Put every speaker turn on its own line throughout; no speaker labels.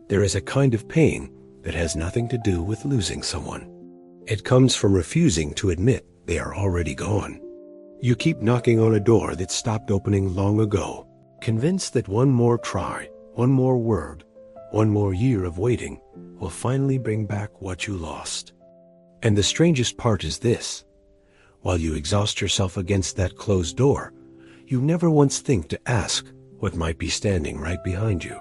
There is a kind of pain that has nothing to do with losing someone. It comes from refusing to admit they are already gone. You keep knocking on a door that stopped opening long ago, convinced that one more try, one more word, one more year of waiting will finally bring back what you lost. And the strangest part is this: while you exhaust yourself against that closed door, you never once think to ask what might be standing right behind you.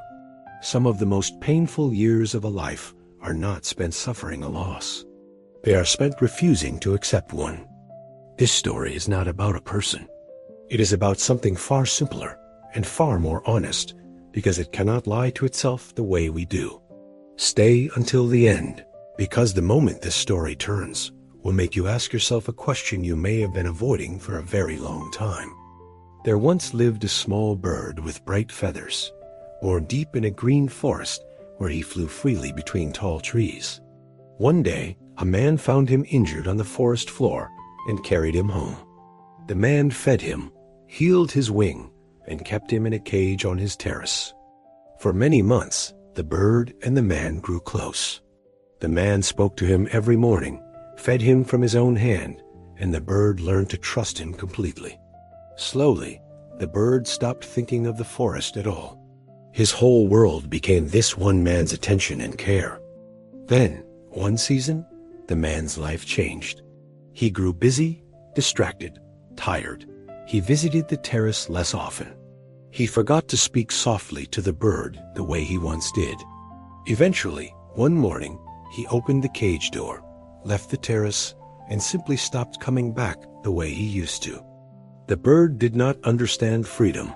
Some of the most painful years of a life are not spent suffering a loss. They are spent refusing to accept one. This story is not about a person. It is about something far simpler and far more honest, because it cannot lie to itself the way we do. Stay until the end, because the moment this story turns will make you ask yourself a question you may have been avoiding for a very long time. There once lived a small bird with bright feathers, born deep in a green forest where he flew freely between tall trees. One day, a man found him injured on the forest floor and carried him home. The man fed him, healed his wing, and kept him in a cage on his terrace. For many months, the bird and the man grew close. The man spoke to him every morning, fed him from his own hand, and the bird learned to trust him completely. Slowly, the bird stopped thinking of the forest at all. His whole world became this one man's attention and care. Then, one season, the man's life changed. He grew busy, distracted, tired. He visited the terrace less often. He forgot to speak softly to the bird the way he once did. Eventually, one morning, he opened the cage door, left the terrace, and simply stopped coming back the way he used to. The bird did not understand freedom.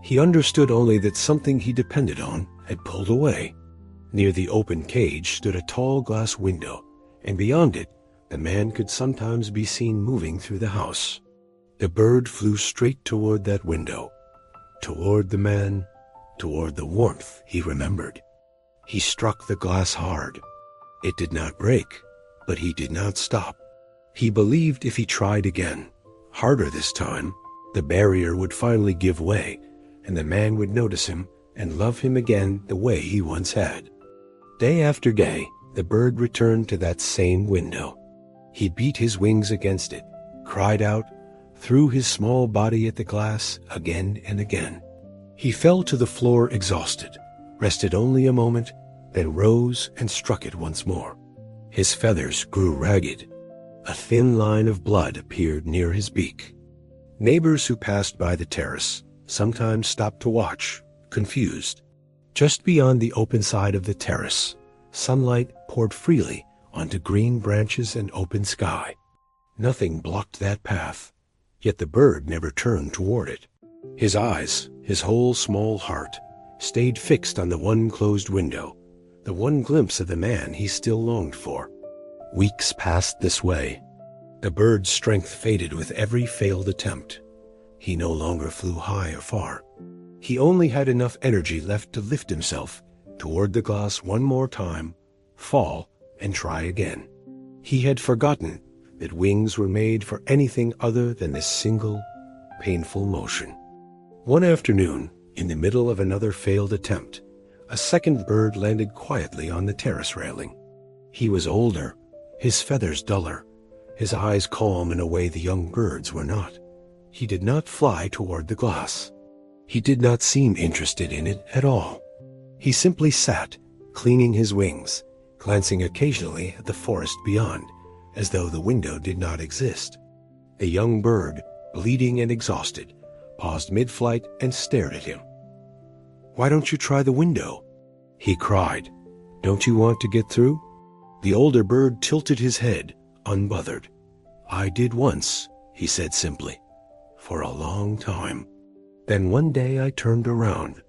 He understood only that something he depended on had pulled away. Near the open cage stood a tall glass window, and beyond it, the man could sometimes be seen moving through the house. The bird flew straight toward that window, toward the man, toward the warmth he remembered. He struck the glass hard. It did not break, but he did not stop. He believed if he tried again, harder this time, the barrier would finally give way, and the man would notice him and love him again the way he once had. Day after day, the bird returned to that same window. He beat his wings against it, cried out, threw his small body at the glass again and again. He fell to the floor exhausted, rested only a moment, then rose and struck it once more. His feathers grew ragged. A thin line of blood appeared near his beak. Neighbors who passed by the terrace sometimes stopped to watch, confused. Just beyond the open side of the terrace, sunlight poured freely onto green branches and open sky. Nothing blocked that path, yet the bird never turned toward it. His eyes, his whole small heart, stayed fixed on the one closed window, the one glimpse of the man he still longed for. Weeks passed this way. The bird's strength faded with every failed attempt. He no longer flew high or far. He only had enough energy left to lift himself toward the glass one more time, fall, and try again. He had forgotten that wings were made for anything other than this single, painful motion. One afternoon, in the middle of another failed attempt, a second bird landed quietly on the terrace railing. He was older, his feathers duller, his eyes calm in a way the young birds were not. He did not fly toward the glass. He did not seem interested in it at all. He simply sat, cleaning his wings, glancing occasionally at the forest beyond, as though the window did not exist. A young bird, bleeding and exhausted, paused mid-flight and stared at him. "Why don't you try the window?" he cried. "Don't you want to get through?" The older bird tilted his head, unbothered. "I did once," he said simply, "for a long time. Then one day I turned around."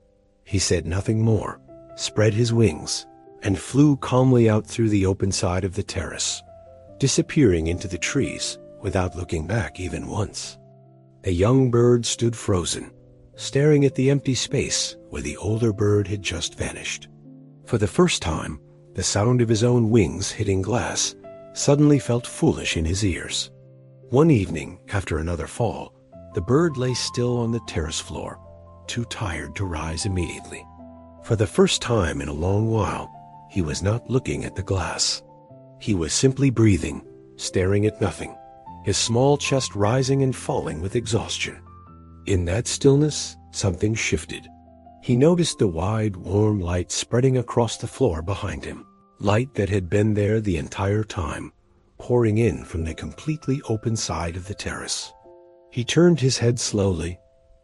He said nothing more, spread his wings, and flew calmly out through the open side of the terrace, disappearing into the trees without looking back even once. A young bird stood frozen, staring at the empty space where the older bird had just vanished. For the first time, the sound of his own wings hitting glass suddenly felt foolish in his ears. One evening, after another fall, the bird lay still on the terrace floor, too tired to rise immediately. For the first time in a long while, he was not looking at the glass. He was simply breathing, staring at nothing, his small chest rising and falling with exhaustion. In that stillness, something shifted. He noticed the wide, warm light spreading across the floor behind him, light that had been there the entire time, pouring in from the completely open side of the terrace. He turned his head slowly,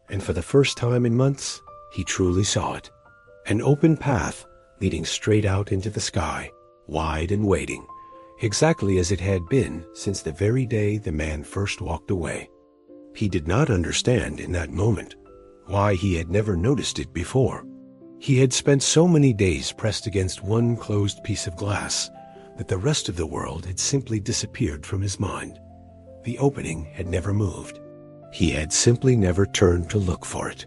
and for the first time in months, he truly saw it. An open path leading straight out into the sky, wide and waiting, exactly as it had been since the very day the man first walked away. He did not understand in that moment why he had never noticed it before. He had spent so many days pressed against one closed piece of glass that the rest of the world had simply disappeared from his mind. The opening had never moved. He had simply never turned to look for it.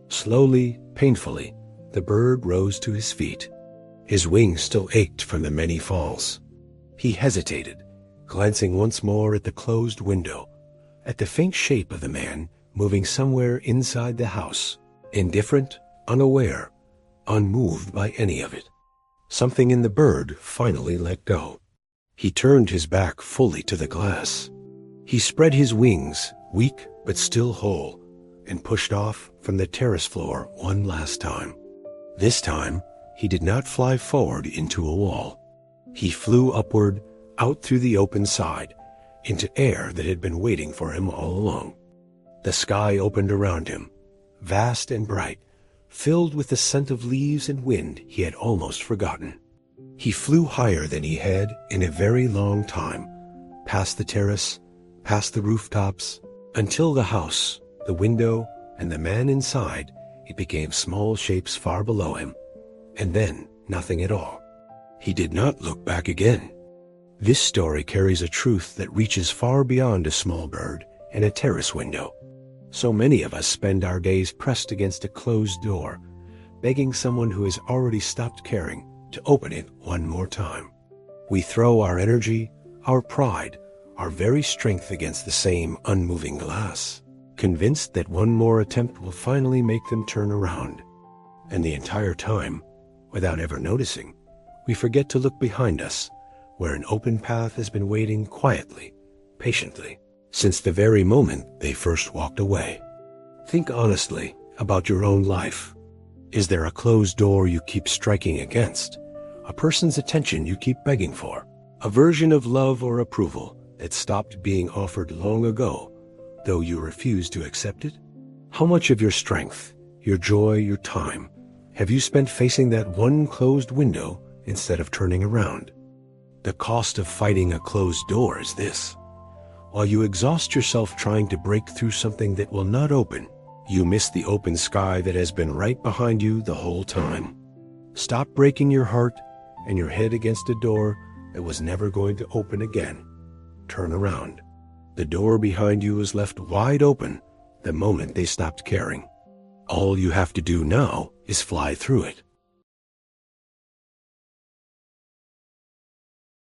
Slowly, painfully, the bird rose to his feet. His wings still ached from the many falls. He hesitated, glancing once more at the closed window, at the faint shape of the man moving somewhere inside the house, indifferent, unaware, unmoved by any of it. Something in the bird finally let go. He turned his back fully to the glass. He spread his wings, weak but still whole, and pushed off from the terrace floor one last time. This time, he did not fly forward into a wall. He flew upward, out through the open side, into air that had been waiting for him all along. The sky opened around him, vast and bright, filled with the scent of leaves and wind he had almost forgotten. He flew higher than he had in a very long time, past the terrace, past the rooftops, until the house, the window, and the man inside, it became small shapes far below him, and then nothing at all. He did not look back again. This story carries a truth that reaches far beyond a small bird and a terrace window. So many of us spend our days pressed against a closed door, begging someone who has already stopped caring to open it one more time. We throw our energy, our pride, our very strength against the same unmoving glass, convinced that one more attempt will finally make them turn around. And the entire time, without ever noticing, we forget to look behind us, where an open path has been waiting quietly, patiently, since the very moment they first walked away. Think honestly about your own life. Is there a closed door you keep striking against? A person's attention you keep begging for? A version of love or approval that stopped being offered long ago, though you refuse to accept it? How much of your strength, your joy, your time, have you spent facing that one closed window instead of turning around? The cost of fighting a closed door is this. While you exhaust yourself trying to break through something that will not open, you miss the open sky that has been right behind you the whole time. Stop breaking your heart and your head against a door that was never going to open again. Turn around. The door behind you was left wide open the moment they stopped caring. All you have to do now is fly through it.